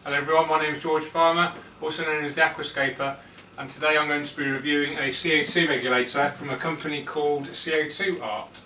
Hello everyone, my name is George Farmer, also known as the Aquascaper, and today I'm going to be reviewing a CO2 regulator from a company called CO2 Art.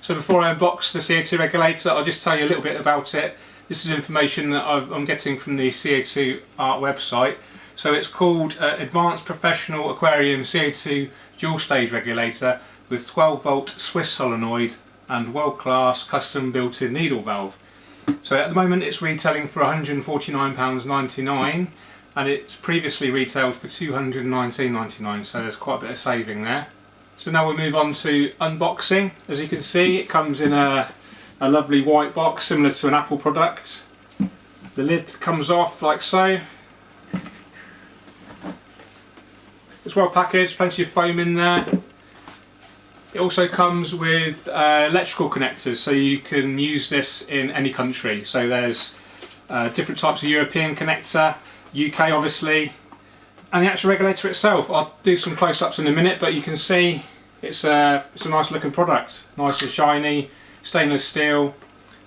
So before I unbox the CO2 regulator, I'll just tell you a little bit about it. This is information that I'm getting from the CO2 Art website. So it's called Advanced Professional Aquarium CO2 Dual Stage Regulator with 12 volt Swiss solenoid and world-class custom built-in needle valve. So at the moment it's retailing for £149.99 and it's previously retailed for £219.99, so there's quite a bit of saving there. So now we'll move on to unboxing. As you can see, it comes in a lovely white box similar to an Apple product. The lid comes off like so. It's well packaged, plenty of foam in there. It also comes with electrical connectors, so you can use this in any country. So there's different types of European connector, UK obviously, and the actual regulator itself. I'll do some close-ups in a minute, but you can see it's a nice looking product, nice and shiny, stainless steel.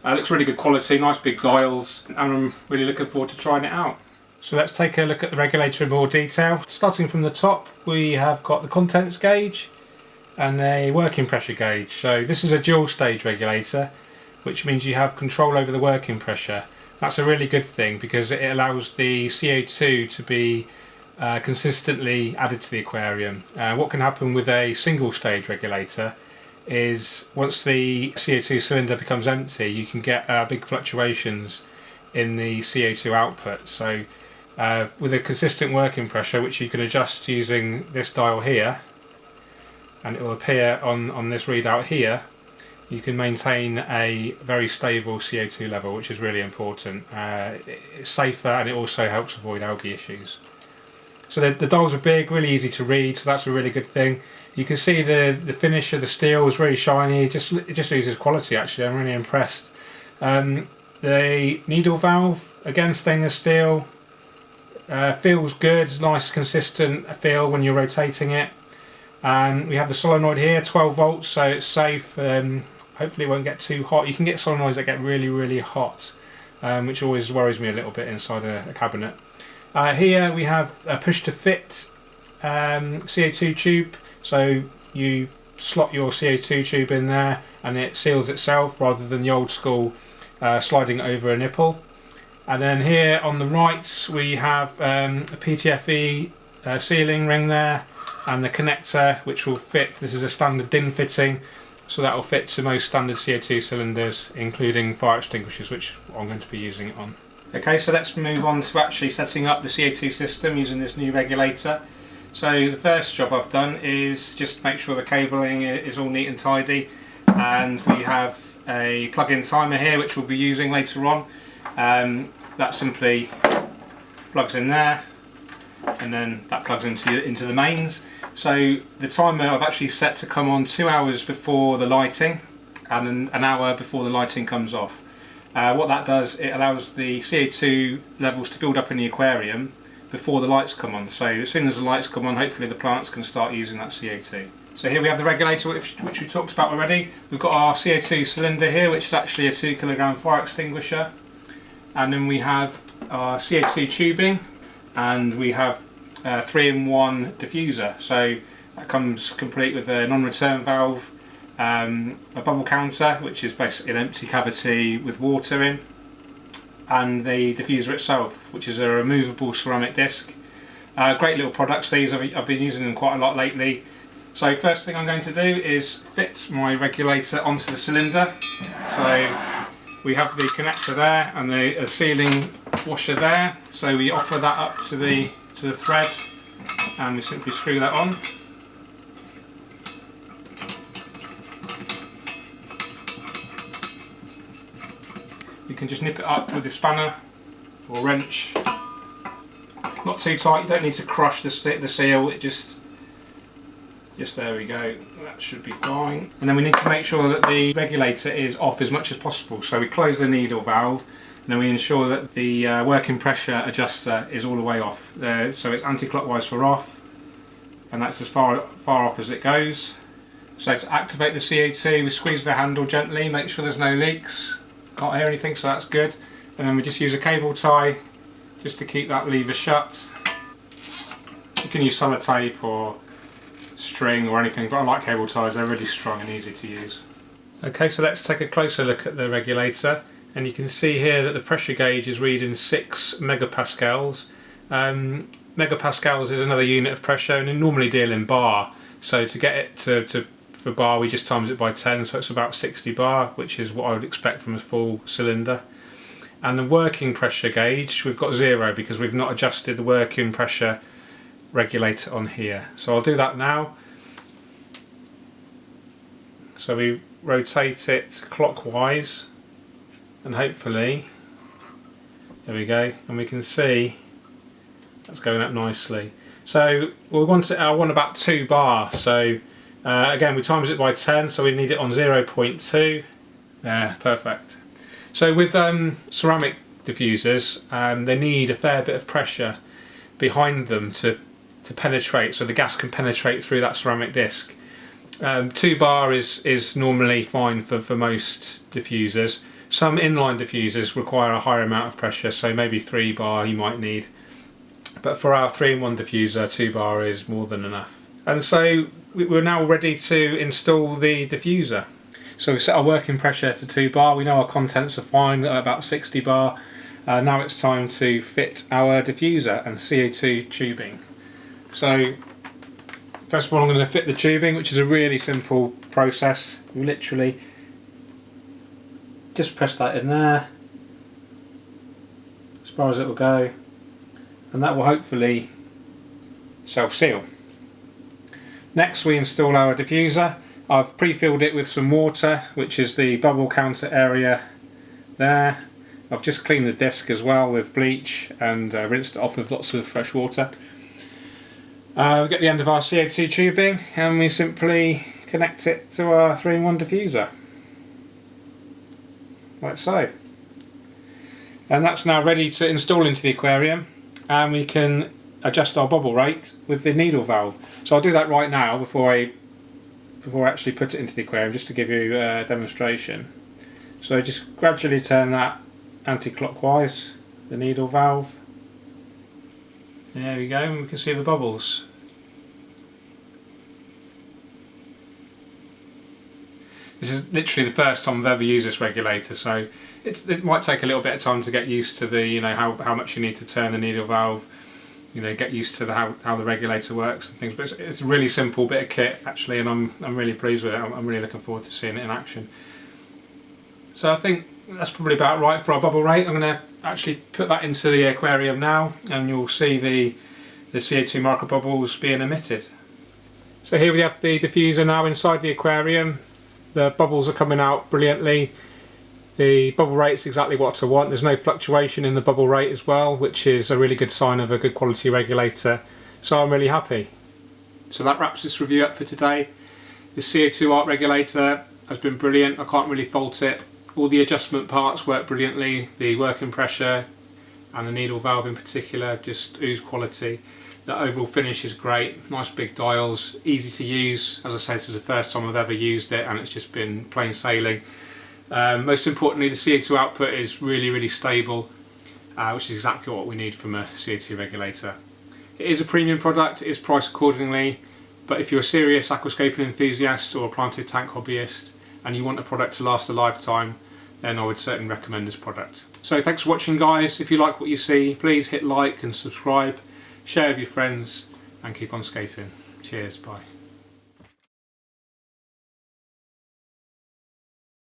Looks really good quality, nice big dials, and I'm really looking forward to trying it out. So let's take a look at the regulator in more detail. Starting from the top, we have got the contents gauge and a working pressure gauge. So this is a dual stage regulator, which means you have control over the working pressure. That's a really good thing because it allows the CO2 to be consistently added to the aquarium. What can happen with a single stage regulator is once the CO2 cylinder becomes empty, you can get big fluctuations in the CO2 output. So with a consistent working pressure, which you can adjust using this dial here, and it will appear on this readout here, you can maintain a very stable CO2 level, which is really important. It's safer and it also helps avoid algae issues. So the dials are big, really easy to read, so that's a really good thing. You can see the finish of the steel is very shiny, it just loses quality actually. I'm really impressed. The needle valve, again stainless steel, feels good, nice consistent feel when you're rotating it. We have the solenoid here, 12 volts, so it's safe. Hopefully it won't get too hot. You can get solenoids that get really hot, which always worries me a little bit inside a cabinet. Here we have a push to fit CO2 tube, so you slot your CO2 tube in there and it seals itself rather than the old school sliding over a nipple. And then here on the right we have a PTFE sealing ring there, and the connector which will fit. This is a standard DIN fitting, so that will fit to most standard CO2 cylinders, including fire extinguishers, which I'm going to be using it on. Okay, so let's move on to actually setting up the CO2 system using this new regulator. So the first job I've done is just make sure the cabling is all neat and tidy, and we have a plug-in timer here which we'll be using later on. That simply plugs in there, and then that plugs into the mains. So the timer I've actually set to come on 2 hours before the lighting and an hour before the lighting comes off. What that does, it allows the CO2 levels to build up in the aquarium before the lights come on. So as soon as the lights come on, hopefully the plants can start using that CO2. So here we have the regulator which we talked about already. We've got our CO2 cylinder here, which is actually a 2 kilogram fire extinguisher. And then we have our CO2 tubing, and we have a 3-in-1 diffuser. So that comes complete with a non-return valve, a bubble counter, which is basically an empty cavity with water in, and the diffuser itself, which is a removable ceramic disc. Great little products these, I've been using them quite a lot lately. So first thing I'm going to do is fit my regulator onto the cylinder. So we have the connector there and the sealing washer there, so we offer that up to the thread and we simply screw that on. You can just nip it up with a spanner or wrench. Not too tight, you don't need to crush the seal, it just there we go, that should be fine. And then we need to make sure that the regulator is off as much as possible, so we close the needle valve and then we ensure that the working pressure adjuster is all the way off. So it's anti-clockwise for off, and that's as far off as it goes. So to activate the CO2 we squeeze the handle gently, make sure there's no leaks, can't hear anything, so that's good. And then we just use a cable tie just to keep that lever shut. You can use sellotape or string or anything, but I like cable ties, they're really strong and easy to use. Okay, so let's take a closer look at the regulator, and you can see here that the pressure gauge is reading 6 megapascals. Megapascals is another unit of pressure, and we normally deal in bar, so to get it for bar we just times it by 10, so it's about 60 bar, which is what I would expect from a full cylinder. And the working pressure gauge, we've got 0 because we've not adjusted the working pressure regulator on here. So I'll do that now. So we rotate it clockwise, and hopefully, there we go, and we can see that's going up nicely. So we want it, I want about 2 bar, so again we times it by 10, so we need it on 0.2. There, perfect. So with ceramic diffusers, they need a fair bit of pressure behind them to penetrate, so the gas can penetrate through that ceramic disc. 2 bar is normally fine for most diffusers. Some inline diffusers require a higher amount of pressure, so maybe 3 bar you might need. But for our 3-in-1 diffuser, 2 bar is more than enough. And so we're now ready to install the diffuser. So we set our working pressure to 2 bar, we know our contents are fine at about 60 bar. Now it's time to fit our diffuser and CO2 tubing. So first of all I'm going to fit the tubing, which is a really simple process. You literally just press that in there as far as it will go, and that will hopefully self-seal. Next we install our diffuser. I've pre-filled it with some water, which is the bubble counter area there. I've just cleaned the disc as well with bleach and rinsed it off with lots of fresh water. We get the end of our CO2 tubing and we simply connect it to our 3-in-1 diffuser, like so. And that's now ready to install into the aquarium, and we can adjust our bubble rate with the needle valve. So I'll do that right now before I actually put it into the aquarium, just to give you a demonstration. So just gradually turn that anti-clockwise, the needle valve. There we go, and we can see the bubbles. This is literally the first time I've ever used this regulator, so it might take a little bit of time to get used to the, how much you need to turn the needle valve, get used to how the regulator works and things. But it's a really simple bit of kit actually, and I'm really pleased with it. I'm really looking forward to seeing it in action. So I think that's probably about right for our bubble rate. I'm going to actually put that into the aquarium now, and you'll see the CO2 micro bubbles being emitted. So here we have the diffuser now inside the aquarium. The bubbles are coming out brilliantly. The bubble rate's exactly what I want. There's no fluctuation in the bubble rate as well, which is a really good sign of a good quality regulator. So I'm really happy. So that wraps this review up for today. The CO2 Art regulator has been brilliant. I can't really fault it. All the adjustment parts work brilliantly. The working pressure and the needle valve in particular just ooze quality. The overall finish is great. Nice big dials, easy to use. As I say, this is the first time I've ever used it, and it's just been plain sailing. Most importantly, the CO2 output is really stable, which is exactly what we need from a CO2 regulator. It is a premium product, it is priced accordingly, but if you're a serious aquascaping enthusiast or a planted tank hobbyist and you want a product to last a lifetime, then I would certainly recommend this product. So thanks for watching guys. If you like what you see, please hit like and subscribe, share with your friends, and keep on scaping. Cheers, bye.